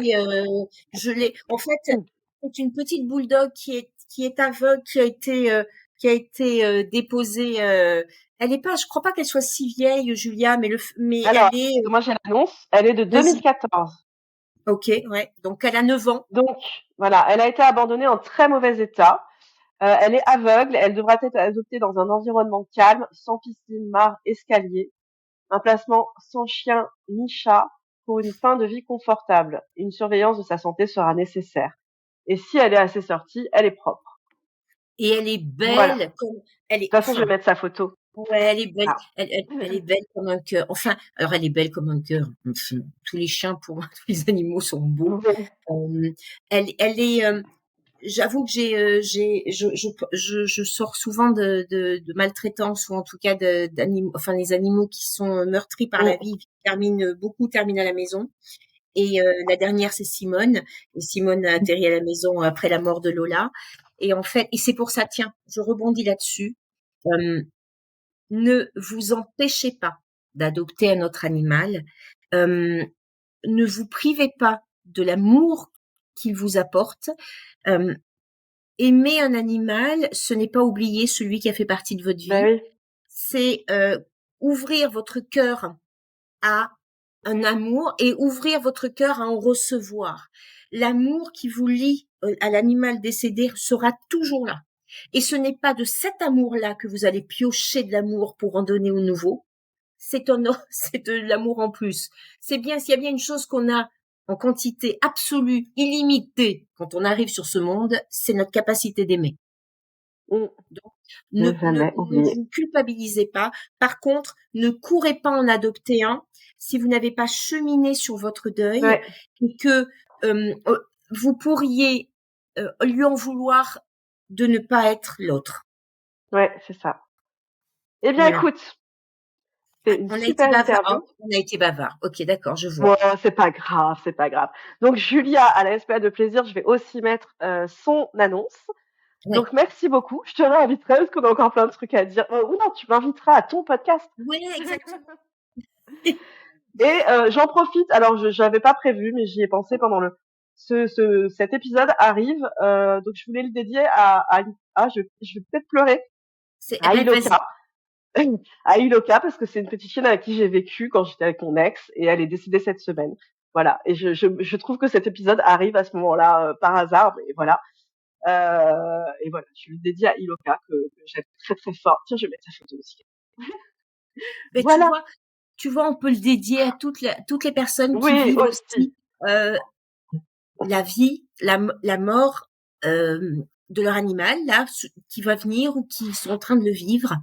En fait, Mmh. c'est une petite bulldog qui est aveugle, qui a été déposée. Je crois pas qu'elle soit si vieille, Julia, mais Alors, elle est. parce que moi j'ai l'annonce, elle est de Vas-y. 2014. Ok, ouais. Donc elle a 9 ans. Donc voilà, elle a été abandonnée en très mauvais état. Elle est aveugle, elle devra être adoptée dans un environnement calme, sans piscine, mare, escalier, un placement sans chien ni chat pour une fin de vie confortable. Une surveillance de sa santé sera nécessaire. Et si elle est à ses sorties, elle est propre. Et elle est Voilà. De belle comme elle est. toute façon, je vais Enfin, mettre sa photo. ouais, elle est belle. Ah. Elle est belle comme un cœur. Enfin, alors elle est belle comme un cœur. Enfin, tous les chiens, pour moi, tous les animaux sont beaux. Oui. Elle est. J'avoue que je sors souvent de maltraitance ou en tout cas d'animaux, enfin les animaux qui sont meurtris par la Mm. vie terminent à la maison. Et la dernière c'est Simone. Et Simone a atterri à la maison après la mort de Lola. Et en fait, et c'est pour ça, tiens, je rebondis là-dessus. Euh, Ne vous empêchez pas d'adopter un autre animal. Euh, Ne vous privez pas de l'amour qu'il vous apporte. Euh, Aimer un animal, ce n'est pas oublier celui qui a fait partie de votre Ben vie. oui. C'est ouvrir votre cœur à un amour et ouvrir votre cœur à en recevoir. L'amour qui vous lie à l'animal décédé sera toujours là. Et ce n'est pas de cet amour-là que vous allez piocher de l'amour pour en donner au nouveau. C'est c'est de l'amour en plus. C'est bien, s'il y a bien une chose qu'on a en quantité absolue, illimitée, quand on arrive sur ce monde, c'est notre capacité d'aimer. Mm. Donc, Ne jamais ne oublier. vous culpabilisez pas. Par contre, ne courez pas en adopter un si vous n'avez pas cheminé sur votre deuil Ouais. et que vous pourriez lui en vouloir de ne pas être l'autre. Ouais, c'est ça. Eh bien, Voilà. écoute, c'est une On a été super bavard. interview. On a été bavard. Ok, d'accord, je vois. Bon, c'est pas grave, c'est pas grave. Donc, Julia, à la SPA de plaisir, je vais aussi mettre son annonce. Ouais. Donc, merci beaucoup. Je te réinviterai parce qu'on a encore plein de trucs à dire. Ou non, tu m'inviteras à ton podcast. Oui, exactement. Et j'en profite. Alors, je n'avais pas prévu, mais j'y ai pensé pendant cet épisode arrive. Donc, je voulais le dédier je vais peut-être pleurer Eh à ben, vas-y. Iloka. À Iloka parce que c'est une petite chienne avec qui j'ai vécu quand j'étais avec mon ex et elle est décédée cette semaine. Voilà. Et je trouve que cet épisode arrive à ce moment-là par hasard, mais voilà. Et voilà, je le dédie à Iloka que j'aime très très fort. Tiens, je vais mettre sa photo aussi. Mais Voilà. tu vois, on peut le dédier à toutes les personnes qui Oui, vivent aussi. aussi la vie, la mort de leur animal, là, qui va venir ou qui sont en train de le vivre.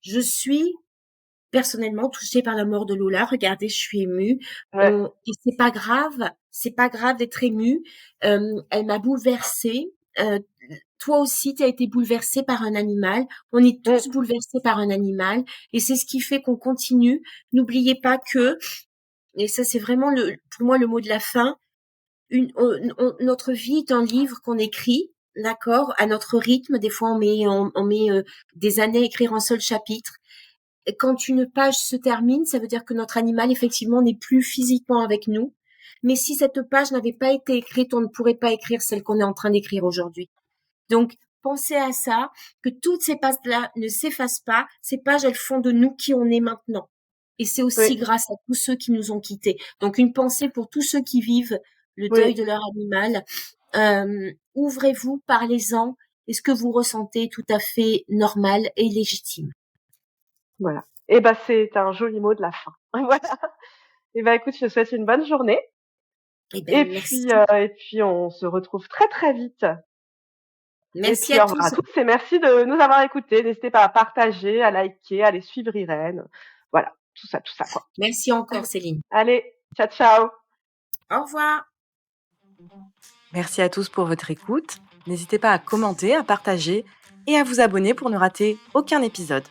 Je suis personnellement touchée par la mort de Lola. Regardez, je suis émue. Ouais. Et c'est pas grave d'être émue. Elle m'a bouleversée. Toi aussi, tu as été bouleversée par un animal. On est tous bouleversés par un animal. Et c'est ce qui fait qu'on continue. N'oubliez pas que, et ça c'est vraiment pour moi le mot de la fin, notre vie est un livre qu'on écrit, d'accord, à notre rythme. Des fois, on met des années à écrire un seul chapitre. Et quand une page se termine, ça veut dire que notre animal, effectivement, n'est plus physiquement avec nous. Mais si cette page n'avait pas été écrite, on ne pourrait pas écrire celle qu'on est en train d'écrire aujourd'hui. Donc, pensez à ça, que toutes ces pages-là ne s'effacent pas. Ces pages, elles font de nous qui on est maintenant. Et c'est aussi Oui. grâce à tous ceux qui nous ont quittés. Donc, une pensée pour tous ceux qui vivent le Oui. deuil de leur animal. Ouvrez-vous, parlez-en. Et ce que vous ressentez est tout à fait normal et légitime. Voilà. Et ben, c'est un joli mot de la fin. Voilà. Et ben, écoute, je te souhaite une bonne journée. Eh ben, merci. Et puis, on se retrouve très, très vite. Merci Et puis, à au revoir à tous. tous et merci de nous avoir écoutés. N'hésitez pas à partager, à liker, à aller suivre Irène. Voilà. Tout ça, quoi. Merci encore, Céline. Allez, ciao, ciao. Au revoir. Merci à tous pour votre écoute. N'hésitez pas à commenter, à partager et à vous abonner pour ne rater aucun épisode.